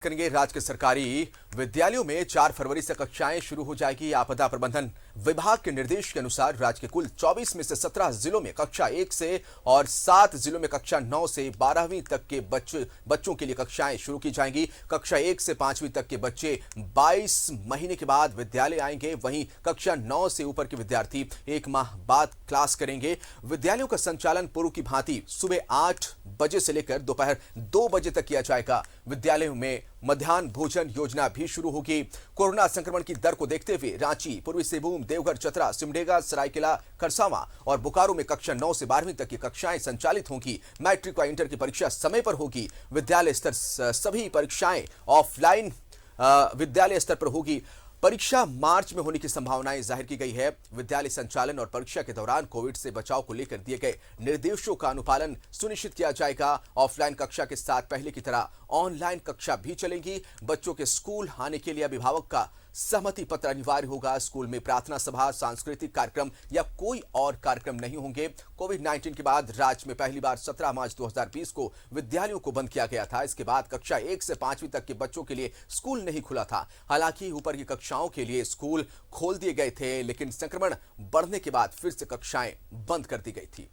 करेंगे। राज्य के सरकारी विद्यालयों में 4 फरवरी से कक्षाएं शुरू हो जाएगी। आपदा प्रबंधन विभाग के निर्देश के अनुसार राज्य के कुल 24 में से 17 जिलों में कक्षा 1 से और 7 जिलों में कक्षा 9 से 12वीं तक के बच्चों के लिए कक्षाएं शुरू की जाएंगी। कक्षा 1 से 5वीं तक के बच्चे 22 महीने के बाद विद्यालय आएंगे। वहीं कक्षा 9 से ऊपर के विद्यार्थी 1 माह बाद क्लास करेंगे। विद्यालयों का संचालन पूर्व की भांति सुबह 8 बजे से लेकर दोपहर 2 बजे तक किया जाएगा। विद्यालयों में मध्याह्न भोजन योजना भी शुरू होगी। कोरोना संक्रमण की दर को देखते हुए रांची, पूर्वी सिंहभूम, देवघर, चतरा, सिमडेगा, सरायकेला, खरसावां और बोकारो में कक्षा 9 से 12वीं तक की कक्षाएं संचालित होंगी। मैट्रिक व इंटर की परीक्षा समय पर होगी। विद्यालय स्तर सभी परीक्षाएं ऑफलाइन विद्यालय स्तर पर होगी। परीक्षा मार्च में होने की संभावनाएं जाहिर की गई है। विद्यालय संचालन और परीक्षा के दौरान कोविड से बचाव को लेकर दिए गए निर्देशों का अनुपालन सुनिश्चित किया जाएगा। ऑफलाइन कक्षा के साथ पहले की तरह ऑनलाइन कक्षा भी चलेंगी। बच्चों के स्कूल आने के लिए अभिभावक का सहमति पत्र अनिवार्य होगा। स्कूल में प्रार्थना सभा, सांस्कृतिक कार्यक्रम या कोई और कार्यक्रम नहीं होंगे। कोविड-19 के बाद राज्य में पहली बार 17 मार्च 2020 को विद्यालयों को बंद किया गया था। इसके बाद कक्षा 1 से 5वीं तक के बच्चों के लिए स्कूल नहीं खुला था। हालांकि ऊपर की कक्षाओं के लिए स्कूल खोल दिए गए थे, लेकिन संक्रमण बढ़ने के बाद फिर से कक्षाएं बंद कर दी गई थी।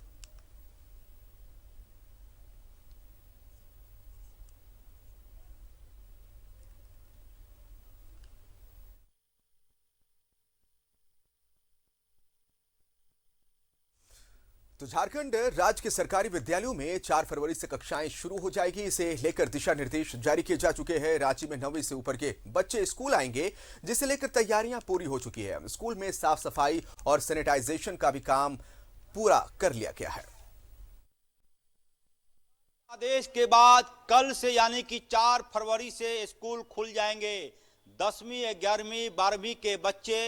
तो झारखंड राज्य के सरकारी विद्यालयों में 4 फरवरी से कक्षाएं शुरू हो जाएगी। इसे लेकर दिशा निर्देश जारी किए जा चुके हैं। रांची में 9वीं से ऊपर के बच्चे स्कूल आएंगे, जिसे लेकर तैयारियां पूरी हो चुकी है। स्कूल में साफ सफाई और सैनिटाइजेशन का भी काम पूरा कर लिया गया है। आदेश के बाद कल से यानी कि 4 फरवरी से स्कूल खुल जाएंगे। 10वीं, 11वीं, 12वीं के बच्चे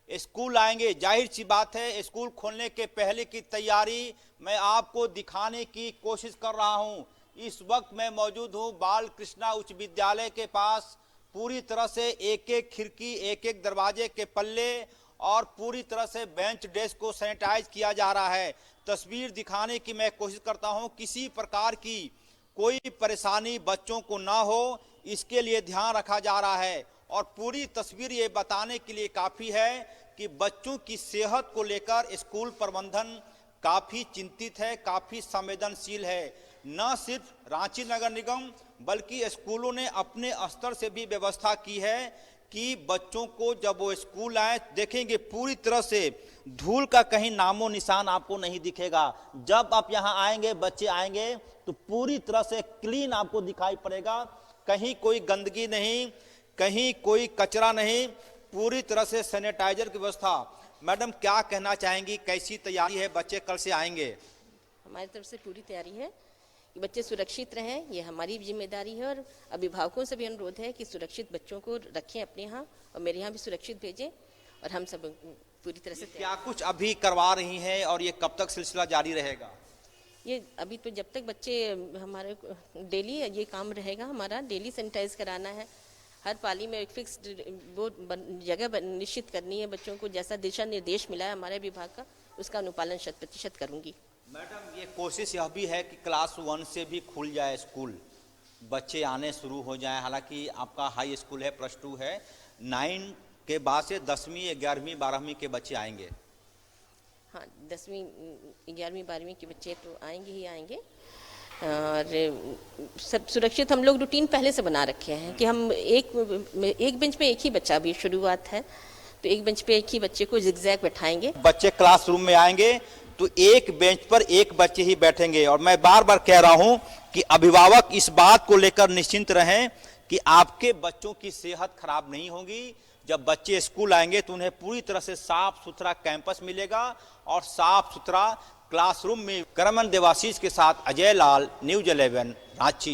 स्कूल आएंगे। जाहिर सी बात है, स्कूल खोलने के पहले की तैयारी मैं आपको दिखाने की कोशिश कर रहा हूं। इस वक्त मैं मौजूद हूं बाल कृष्णा उच्च विद्यालय के पास। पूरी तरह से एक एक खिड़की, एक एक दरवाजे के पल्ले और पूरी तरह से बेंच डेस्क को सैनिटाइज किया जा रहा है। तस्वीर दिखाने की मैं कोशिश करता हूं। किसी प्रकार की कोई परेशानी बच्चों को ना हो, इसके लिए ध्यान रखा जा रहा है। और पूरी तस्वीर ये बताने के लिए काफ़ी है कि बच्चों की सेहत को लेकर स्कूल प्रबंधन काफ़ी चिंतित है, काफ़ी संवेदनशील है। न सिर्फ रांची नगर निगम बल्कि स्कूलों ने अपने स्तर से भी व्यवस्था की है कि बच्चों को जब वो स्कूल आए, देखेंगे पूरी तरह से धूल का कहीं नामो निशान आपको नहीं दिखेगा। जब आप यहाँ आएंगे, बच्चे आएंगे तो पूरी तरह से क्लीन आपको दिखाई पड़ेगा। कहीं कोई गंदगी नहीं, कहीं कोई कचरा नहीं, पूरी तरह से सैनिटाइजर की व्यवस्था। मैडम, क्या कहना चाहेंगी, कैसी तैयारी है? बच्चे कल से आएंगे। हमारी तरफ से पूरी तैयारी है कि बच्चे सुरक्षित रहें, ये हमारी जिम्मेदारी है। और अभिभावकों से भी अनुरोध है कि सुरक्षित बच्चों को रखें अपने यहाँ और मेरे यहाँ भी सुरक्षित भेजें। और हम सब पूरी तरह से क्या कुछ अभी करवा रही हैं और ये कब तक सिलसिला जारी रहेगा? ये अभी तो जब तक बच्चे हमारे डेली ये काम रहेगा। हमारा डेली सैनिटाइज कराना है। हर पाली में एक फिक्स्ड वो जगह निश्चित करनी है। बच्चों को जैसा दिशा निर्देश मिला है हमारे विभाग का, उसका अनुपालन 100% करूंगी। मैडम, ये कोशिश यह भी है कि क्लास 1 से भी खुल जाए स्कूल, बच्चे आने शुरू हो जाएं। हालांकि आपका हाई स्कूल है, +2 है। 9 के बाद से 10वीं, 11वीं, 12वीं के बच्चे आएंगे। हाँ, 10वीं, 11वीं, 12वीं के बच्चे तो आएंगे ही आएंगे। और सब सुरक्षित हम लोग रूटीन पहले से बना रखे हैं कि हम एक बेंच पे एक ही बच्चा, अभी शुरुआत है तो एक बेंच पे एक ही बच्चे को जिगजैग बैठाएंगे। बच्चे क्लासरूम में आएंगे तो एक बेंच पर एक बच्चे ही बैठेंगे। और मैं बार बार कह रहा हूं कि अभिभावक इस बात को लेकर निश्चिंत रहें कि आपके बच्चों की सेहत खराब नहीं होगी। जब बच्चे स्कूल आएंगे तो उन्हें पूरी तरह से साफ सुथरा कैंपस मिलेगा और साफ सुथरा क्लासरूम में। करमन देवाशीष के साथ अजय लाल, न्यूज 11 रांची।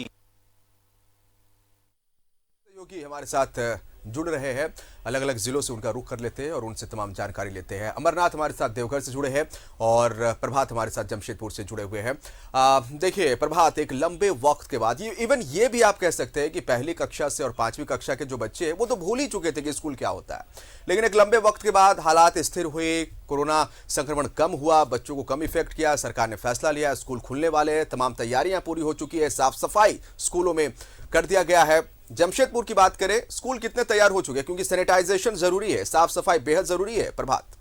योगी हमारे साथ जुड़ रहे हैं, अलग अलग जिलों से उनका रुख कर लेते हैं और उनसे तमाम जानकारी लेते हैं। अमरनाथ हमारे साथ देवघर से जुड़े हैं और प्रभात हमारे साथ जमशेदपुर से जुड़े हुए हैं। देखिए प्रभात, एक लंबे वक्त के बाद ये भी आप कह सकते हैं कि पहली कक्षा से और 5वीं कक्षा के जो बच्चे हैं वो तो भूल ही चुके थे कि स्कूल क्या होता है, लेकिन एक लंबे वक्त के बाद हालात स्थिर हुए, कोरोना संक्रमण कम हुआ, बच्चों को कम इफेक्ट किया, सरकार ने फैसला लिया, स्कूल खुलने वाले हैं, तमाम तैयारियां पूरी हो चुकी है, साफ सफाई स्कूलों में कर दिया गया है। जमशेदपुर की बात करें, स्कूल कितने तैयार हो चुके हैं, क्योंकि सैनिटाइजेशन जरूरी है, साफ सफाई बेहद जरूरी है। प्रभात।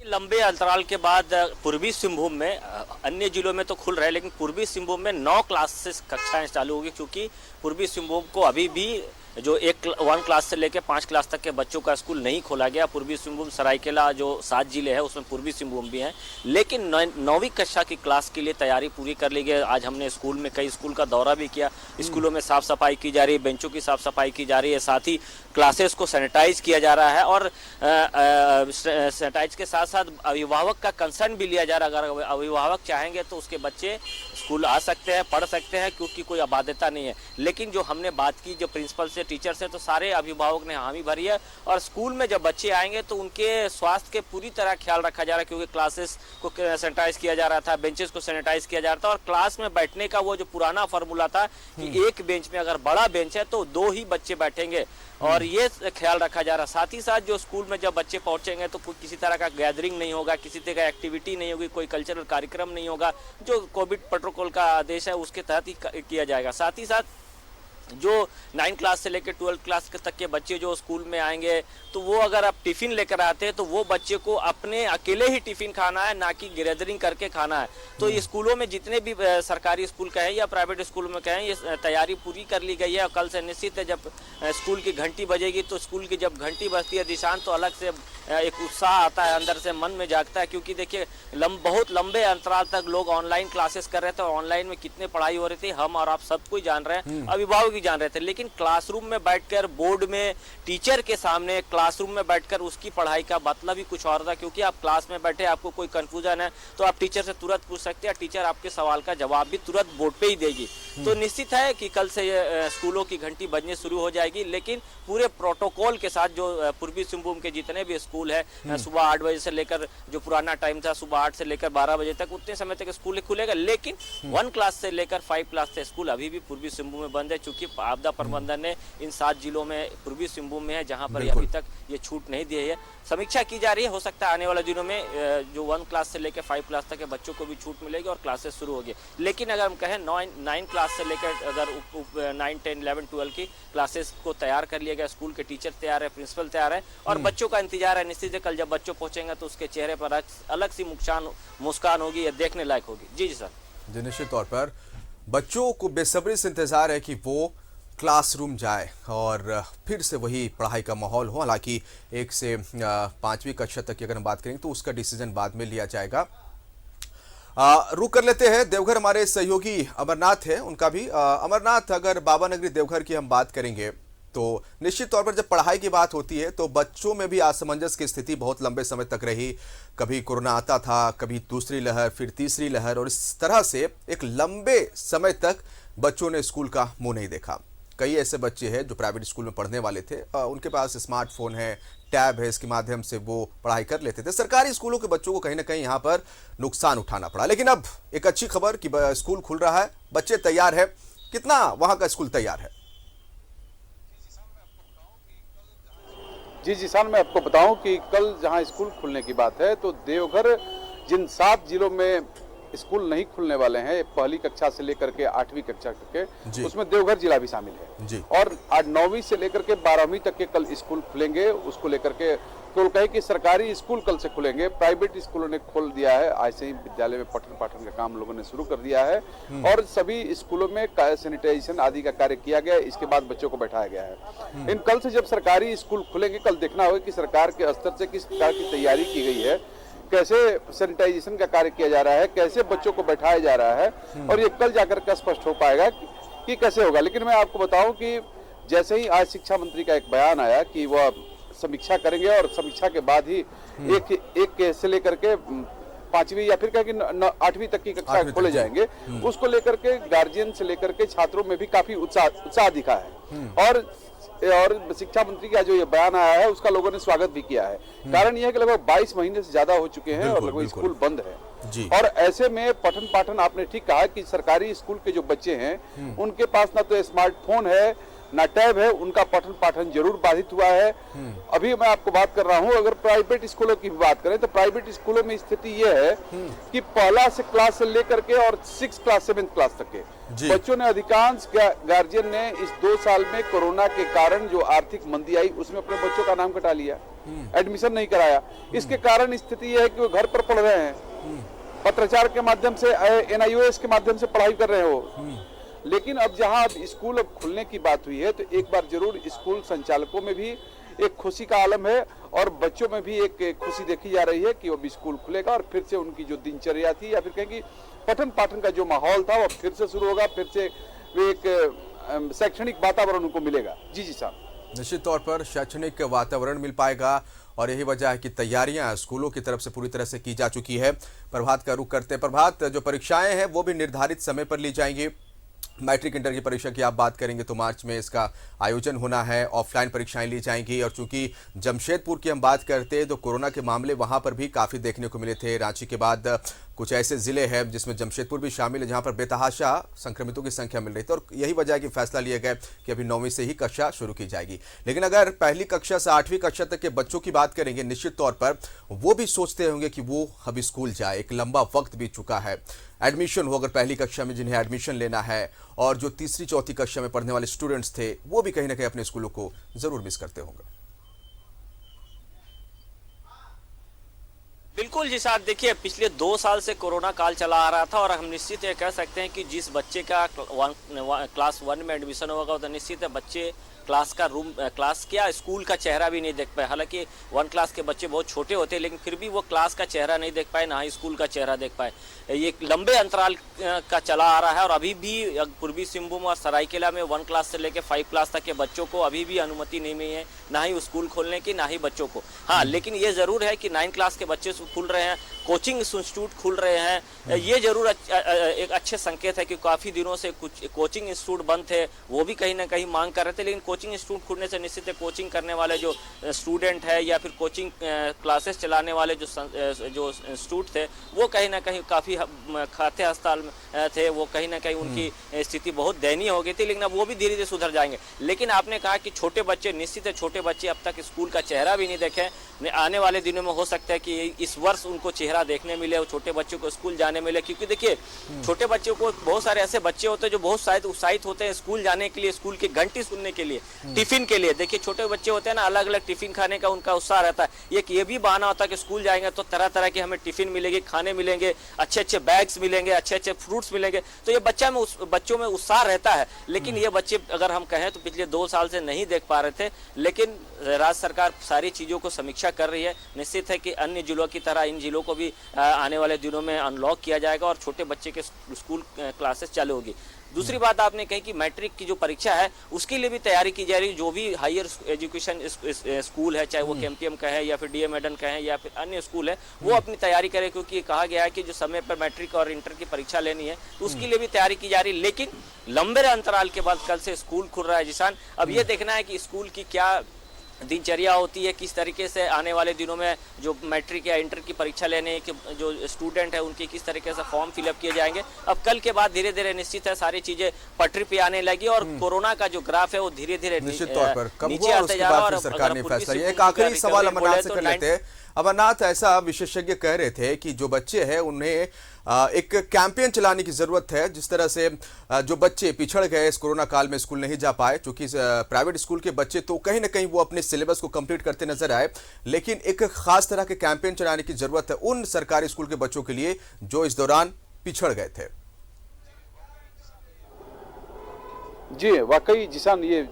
लंबे अंतराल के बाद पूर्वी सिंहभूम में, अन्य जिलों में तो खुल रहे हैं, लेकिन पूर्वी सिंहभूम में 9 क्लासेस कक्षाएं चालू होगी, क्योंकि पूर्वी सिंहभूम को अभी भी जो 1 क्लास से लेकर 5 क्लास तक के बच्चों का स्कूल नहीं खोला गया। पूर्वी सिंहभूम, सरायकेला जो 7 जिले हैं उसमें पूर्वी सिंहभूम भी हैं, लेकिन 9वीं कक्षा की क्लास के लिए तैयारी पूरी कर ली गई। आज हमने स्कूल में कई स्कूल का दौरा भी किया। स्कूलों में साफ सफाई की जा रही है, बेंचों की साफ सफाई की जा रही है, साथ ही क्लासेस को सैनिटाइज किया जा रहा है और सैनिटाइज के साथ साथ अभिभावक का कंसर्न भी लिया जा रहा है। अगर अभिभावक चाहेंगे तो उसके बच्चे स्कूल आ सकते हैं, पढ़ सकते हैं, क्योंकि कोई अबाध्यता नहीं है। लेकिन जो हमने बात की जो प्रिंसिपल से, टीचर से, तो सारे अभिभावक ने हामी भरी है और स्कूल में जब बच्चे आएंगे तो उनके स्वास्थ्य के पूरी तरह ख्याल रखा जा रहा है, क्योंकि क्लासेस को सैनिटाइज किया जा रहा था, बेंचेस को सैनिटाइज किया जा रहा था और क्लास में बैठने का वो जो पुराना फार्मूला था कि एक बेंच में अगर बड़ा बेंच है तो 2 ही बच्चे बैठेंगे और ये ख्याल रखा जा रहा है। साथ ही साथ जो स्कूल में जब बच्चे पहुंचेंगे तो कोई किसी तरह का गैदरिंग नहीं होगा, किसी तरह का एक्टिविटी नहीं होगी, कोई कल्चरल कार्यक्रम नहीं होगा, जो कोविड प्रोटोकॉल का आदेश है उसके तहत ही किया जाएगा। साथ ही साथ जो 9 क्लास से लेकर 12 क्लास तक के बच्चे जो स्कूल में आएंगे तो वो अगर आप टिफिन लेकर आते हैं तो वो बच्चे को अपने अकेले ही टिफिन खाना है, ना कि गैदरिंग करके खाना है। तो ये स्कूलों में जितने भी सरकारी स्कूल कहें या प्राइवेट स्कूल में कहें, ये तैयारी पूरी कर ली गई है। और कल से निश्चित है जब स्कूल की घंटी बजेगी तो स्कूल की जब घंटी बजती है दिशांत, तो अलग से एक उत्साह आता है, अंदर से मन में जागता है, क्योंकि देखिए बहुत लंबे अंतराल तक लोग ऑनलाइन क्लासेस कर रहे थे और ऑनलाइन में कितने पढ़ाई हो रही थी हम और आप सब कोई जान रहे हैं, अभिभावक भी जान रहे थे। लेकिन क्लासरूम में बैठकर, बोर्ड में टीचर के सामने क्लासरूम में बैठकर उसकी पढ़ाई का मतलब ही कुछ और था, क्योंकि आप क्लास में बैठे, आपको कोई कंफ्यूजन है तो आप टीचर से तुरंत पूछ सकते हैं, टीचर आपके सवाल का जवाब भी तुरंत बोर्ड पे ही देगी। तो निश्चित है कि कल से स्कूलों की घंटी बजने शुरू हो जाएगी, लेकिन पूरे प्रोटोकॉल के साथ जो पूर्वी सिंहभूम के जितने भी स्कूल है, सुबह 8 बजे से लेकर, जो पुराना टाइम था सुबह 8 से लेकर 12 बजे तक, उतने समय तक स्कूल खुलेगा। लेकिन 1 क्लास से लेकर 5 क्लास तक स्कूल अभी भी पूर्वी सिंहभूम में बंद है, चूंकि आपदा प्रबंधन ने इन 7 जिलों में, पूर्वी सिंहभूम में है जहां पर अभी तक ये छूट नहीं दी है। समीक्षा की जा रही है, हो सकता है आने वाले दिनों में जो 1 क्लास से लेकर 5 क्लास तक के बच्चों को भी छूट मिलेगी और क्लासेस शुरू होगी। लेकिन अगर हम कहें 9 क्लास से लेकर अगर 9, 10, 11, 12 की क्लासेस को तैयार कर लिया गया, स्कूल के टीचर तैयार है, प्रिंसिपल तैयार है और बच्चों का इंतजार है। निश्चित है कल जब बच्चों पहुंचेंगे तो उसके चेहरे पर अलग सी मुस्कान होगी, ये देखने लायक होगी। जी जी सर जी, निश्चित तौर पर बच्चों को बेसब्री से इंतजार है कि वो क्लासरूम जाए और फिर से वही पढ़ाई का माहौल हो। हालांकि 1 से 5वीं कक्षा तक की अगर हम बात करें तो उसका डिसीजन बाद में लिया जाएगा। रुक कर लेते हैं, देवघर हमारे सहयोगी अमरनाथ है, उनका भी। अमरनाथ, अगर बाबा नगरी देवघर की हम बात करेंगे तो निश्चित तौर पर जब पढ़ाई की बात होती है तो बच्चों में भी असमंजस की स्थिति बहुत लंबे समय तक रही। कभी कोरोना आता था, कभी दूसरी लहर, फिर तीसरी लहर, और इस तरह से एक लंबे समय तक बच्चों ने स्कूल का मुंह नहीं देखा। कई ऐसे बच्चे हैं जो प्राइवेट स्कूल में पढ़ने वाले थे, उनके पास स्मार्टफोन है, टैब है, इसके माध्यम से वो पढ़ाई कर लेते थे। सरकारी स्कूलों के बच्चों को कहीं ना कहीं यहाँ पर नुकसान उठाना पड़ा। लेकिन अब एक अच्छी खबर कि स्कूल खुल रहा है, बच्चे तैयार है। कितना वहाँ का स्कूल तैयार है? जी जिसान, मैं आपको बताऊं कि कल जहां स्कूल खुलने की बात है तो देवघर जिन 7 जिलों में स्कूल नहीं खुलने वाले हैं, पहली कक्षा से लेकर के 8वीं कक्षा तक के, उसमें देवघर जिला भी शामिल है जी। और आज 9वीं से लेकर के 12वीं तक के कल स्कूल खुलेंगे। उसको लेकर के केवल कहे कि सरकारी स्कूल कल से खुलेंगे, प्राइवेट स्कूलों ने खोल दिया है। आज से ही विद्यालय में पठन पाठन का काम लोगों ने शुरू कर दिया है और सभी स्कूलों में सैनिटाइजेशन आदि का कार्य किया गया है। इसके बाद बच्चों को बैठाया गया है। इन कल से जब सरकारी स्कूल खुलेंगे, कल देखना होगा कि सरकार के स्तर से किस प्रकार की तैयारी की गई है, कैसे सैनिटाइजेशन का कार्य किया जा रहा है, कैसे बच्चों को बैठाया जा रहा है, और ये कल जाकर के स्पष्ट हो पाएगा कि कैसे होगा। लेकिन मैं आपको बताऊं कि जैसे ही आज शिक्षा मंत्री का एक बयान आया कि वह समीक्षा करेंगे और समीक्षा के बाद ही एक से लेकर के 5वीं या फिर कहें कि 8वीं तक की कक्षा खोले जाएंगे, उसको लेकर के गार्जियन से लेकर के छात्रों में भी काफी उत्साह दिखा है। और शिक्षा मंत्री का जो ये बयान आया है उसका लोगों ने स्वागत भी किया है। कारण यह है कि लगभग 22 महीने से ज्यादा हो चुके हैं और लगभग स्कूल बंद है जी। और ऐसे में पठन पाठन, आपने ठीक कहा कि सरकारी स्कूल के जो बच्चे हैं उनके पास ना तो स्मार्टफोन है, ना टैब है, उनका पठन पाठन जरूर बाधित हुआ है। अभी मैं आपको बात कर रहा हूं, अगर प्राइवेट स्कूलों की भी बात करें तो प्राइवेट स्कूलों में स्थिति यह है कि पहला से क्लास से लेकर के और 6 क्लास 7 क्लास तक के बच्चों ने, अधिकांश गार्जियन ने इस 2 साल में कोरोना के कारण जो आर्थिक मंदी आई उसमें अपने बच्चों का नाम कटा लिया, एडमिशन नहीं कराया। इसके कारण स्थिति यह है कि वो घर पर पढ़ रहे हैं, पत्राचार के माध्यम से, NIOS के माध्यम से पढ़ाई कर रहे हो। लेकिन अब जहां स्कूल अब खुलने की बात हुई है तो एक बार जरूर स्कूल संचालकों में भी एक खुशी का आलम है और बच्चों में भी एक खुशी देखी जा रही है कि अब स्कूल खुलेगा और फिर से उनकी जो दिनचर्या थी या फिर कहें कि पठन पाठन का जो माहौल था वो फिर से शुरू होगा, फिर से एक शैक्षणिक वातावरण उनको मिलेगा। जी साहब, निश्चित तौर पर शैक्षणिक वातावरण मिल पाएगा और यही वजह है कि तैयारियां स्कूलों की तरफ से पूरी तरह से की जा चुकी है। प्रभात का रुख करते हैं। प्रभात, जो परीक्षाएं हैं वो भी निर्धारित समय पर ली जाएंगी। मैट्रिक इंटर की परीक्षा की आप बात करेंगे तो मार्च में इसका आयोजन होना है, ऑफलाइन परीक्षाएं ली जाएंगी। और चूंकि जमशेदपुर की हम बात करते हैं तो कोरोना के मामले वहां पर भी काफ़ी देखने को मिले थे। रांची के बाद कुछ ऐसे ज़िले हैं जिसमें जमशेदपुर भी शामिल है जहां पर बेतहाशा संक्रमितों की संख्या मिल रही थी और यही वजह है कि फैसला लिया गया कि अभी 9वीं से ही कक्षा शुरू की जाएगी। लेकिन अगर पहली कक्षा से 8वीं कक्षा तक के बच्चों की बात करेंगे, निश्चित तौर पर वो भी सोचते होंगे कि वो अभी स्कूल जाए, एक लंबा वक्त बीत चुका है। एडमिशन हो अगर पहली कक्षा में जिन्हें एडमिशन लेना है, और जो तीसरी चौथी कक्षा में पढ़ने वाले स्टूडेंट्स थे वो भी कहीं ना कहीं अपने स्कूलों को जरूर मिस करते होंगे। बिल्कुल जी साहब, देखिए पिछले 2 साल से कोरोना काल चला आ रहा था और हम निश्चित ये कह सकते हैं कि जिस बच्चे का क्लास 1 में एडमिशन होगा तो निश्चित है बच्चे क्लास क्या स्कूल का चेहरा भी नहीं देख पाए। हालांकि 1 क्लास के बच्चे बहुत छोटे होते हैं लेकिन फिर भी वो क्लास का चेहरा नहीं देख पाए, ना ही स्कूल का चेहरा देख पाए। ये लंबे अंतराल का चला आ रहा है और अभी भी पूर्वी सिंहभूम और सरायकेला में 1 क्लास से लेकर 5 क्लास तक के बच्चों को अभी भी अनुमति नहीं मिली है, ना ही स्कूल खोलने की ना ही बच्चों को। हाँ, लेकिन ये जरूर है कि 9 क्लास के बच्चे खुल रहे हैं, कोचिंग इंस्टीट्यूट खुल रहे हैं। ये जरूर एक अच्छे संकेत है कि काफी दिनों से कुछ कोचिंग इंस्टीट्यूट बंद थे, वो भी कहीं ना कहीं मांग कर रहे थे। लेकिन कोचिंग इंस्टीट्यूट खुलने से निश्चित है कोचिंग करने वाले जो स्टूडेंट है या फिर कोचिंग क्लासेस चलाने वाले जो इंस्टीट्यूट थे वो कहीं ना कहीं काफी खाते हस्ताल थे, वो कहीं ना कहीं उनकी स्थिति बहुत दयनीय हो गई थी। लेकिन अब वो भी धीरे धीरे सुधर जाएंगे। लेकिन आपने कहा कि छोटे बच्चे, निश्चित है छोटे बच्चे अब तक स्कूल का चेहरा भी नहीं देखे। आने वाले दिनों में हो सकता है कि इस वर्ष उनको चेहरा देखने मिले और छोटे बच्चों को स्कूल जाने मिले। क्योंकि देखिए छोटे बच्चों को, बहुत सारे ऐसे बच्चे होते हैं जो बहुत शायद उत्साहित होते हैं स्कूल जाने के लिए, स्कूल की घंटी सुनने के लिए, टिफिन के लिए। देखिए छोटे बच्चे होते हैं ना, अलग अलग टिफिन खाने का उनका उत्साह रहता है। एक ये भी बहाना होता है कि स्कूल जाएंगे तो तरह तरह के हमें टिफिन मिलेंगे, खाने मिलेंगे, अच्छे अच्छे बैग्स मिलेंगे, अच्छे अच्छे फ्रूट्स मिलेंगे। तो ये बच्चों में उत्साह रहता है। लेकिन ये बच्चे अगर हम कहें तो पिछले 2 साल से नहीं देख पा रहे थे। लेकिन राज्य सरकार सारी चीजों को समीक्षा कर रही है। निश्चित है कि अन्य जिलों की तरह इन जिलों को भी आने वाले दिनों में अनलॉक किया जाएगा और छोटे बच्चे के स्कूल क्लासेस चालू होगी। दूसरी बात आपने कही कि मैट्रिक की जो परीक्षा है उसके लिए भी तैयारी की जा रही है। जो भी हायर एजुकेशन स्कूल है, चाहे वो KMPM का है या फिर DM एडन का है या फिर अन्य स्कूल है, वो अपनी तैयारी करे। क्योंकि कहा गया है कि जो समय पर मैट्रिक और इंटर की परीक्षा लेनी है तो उसके लिए भी तैयारी की जा रही है। लेकिन लंबे अंतराल के बाद कल से स्कूल खुल रहा है जिसान। अब ये देखना है कि स्कूल की क्या दिनचर्या होती है, किस तरीके से आने वाले दिनों में जो मैट्रिक या इंटर की परीक्षा लेने के जो स्टूडेंट है उनके किस तरीके से फॉर्म फिलअप किए जाएंगे। अब कल के बाद धीरे धीरे निश्चित है सारी चीजें पटरी पे आने लगी और कोरोना का जो ग्राफ है वो धीरे धीरे निश्चित तौर पर कम नीचे हुआ और आते उसके जा रहा बाद है। फिर सरकार ने फैसला लिया। एक आखिरी सवाल अमरनाथ से कर लेते हैं। अमरनाथ, ऐसा विशेषज्ञ कह रहे थे कि जो बच्चे हैं उन्हें एक कैंपेन चलाने की जरूरत है। जिस तरह से जो बच्चे पिछड़ गए इस कोरोना काल में, स्कूल नहीं जा पाए, क्योंकि प्राइवेट स्कूल के बच्चे तो कहीं ना कहीं वो अपने सिलेबस को कंप्लीट करते नजर आए, लेकिन एक खास तरह के कैंपेन चलाने की जरूरत है उन सरकारी स्कूल के बच्चों के लिए जो इस दौरान पिछड़ गए थे। जी वाकई जिसान, ये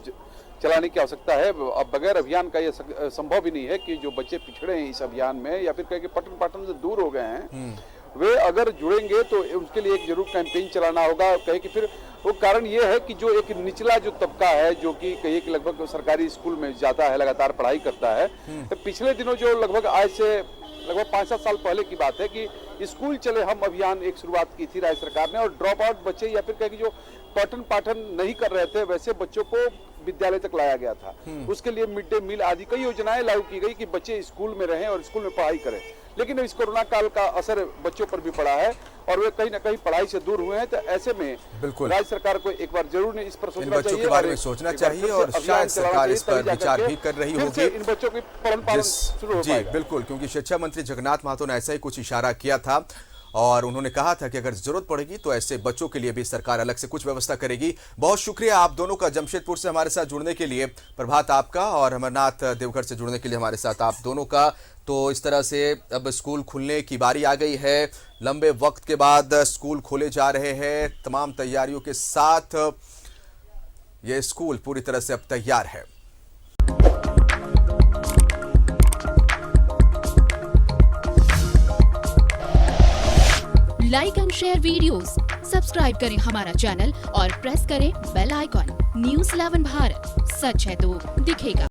चलाने की आवश्यकता है। अब बगैर अभियान का ये संभव ही नहीं है कि जो बच्चे पिछड़े हैं इस अभियान में या फिर कहें कि पठन पाठन से दूर हो गए हैं, वे अगर जुड़ेंगे तो उनके लिए एक जरूर कैंपेन चलाना होगा। कहे कि फिर वो कारण ये है कि जो एक निचला जो तबका है जो कि कहिए कि लगभग सरकारी स्कूल में जाता है, लगातार पढ़ाई करता है, तो पिछले दिनों जो लगभग आज से लगभग 5-7 साल पहले की बात है कि स्कूल चले हम अभियान एक शुरुआत की थी राज्य सरकार ने, और ड्रॉप आउट बच्चे या फिर कहे कि जो पठन पाठन नहीं कर रहे थे वैसे बच्चों को विद्यालय तक लाया गया था। उसके लिए मिड डे मील आदि कई योजनाएं लागू की गई कि बच्चे स्कूल में रहें और स्कूल में पढ़ाई करें। लेकिन इस कोरोना काल का असर बच्चों पर भी पड़ा है और वे कहीं ना कहीं पढ़ाई से दूर हुए हैं। तो ऐसे में बिल्कुल राज्य सरकार को एक बार जरूर इस पर इन सोचना बच्चों चाहिए के बारे में और सोचना एक बार चाहिए फिर से और अभियान शायद चलाना सरकार चाहिए, इस पर तभी विचार जाकर भी कर रही फिर होगी। से इन बच्चों की पठन पालन शुरू हो जी पाएगा। बिल्कुल, क्योंकि शिक्षा मंत्री जगन्नाथ महतो ने ऐसा ही कुछ इशारा किया था और उन्होंने कहा था कि अगर जरूरत पड़ेगी तो ऐसे बच्चों के लिए भी सरकार अलग से कुछ व्यवस्था करेगी। बहुत शुक्रिया आप दोनों का जमशेदपुर से हमारे साथ जुड़ने के लिए, प्रभात आपका और अमरनाथ देवघर से जुड़ने के लिए हमारे साथ आप दोनों का। तो इस तरह से अब स्कूल खुलने की बारी आ गई है, लंबे वक्त के बाद स्कूल खोले जा रहे हैं। तमाम तैयारियों के साथ ये स्कूल पूरी तरह से अब तैयार है। Like and share videos, subscribe करें हमारा चैनल और प्रेस करें बेल आइकॉन। न्यूज़ 11 भारत, सच है तो दिखेगा।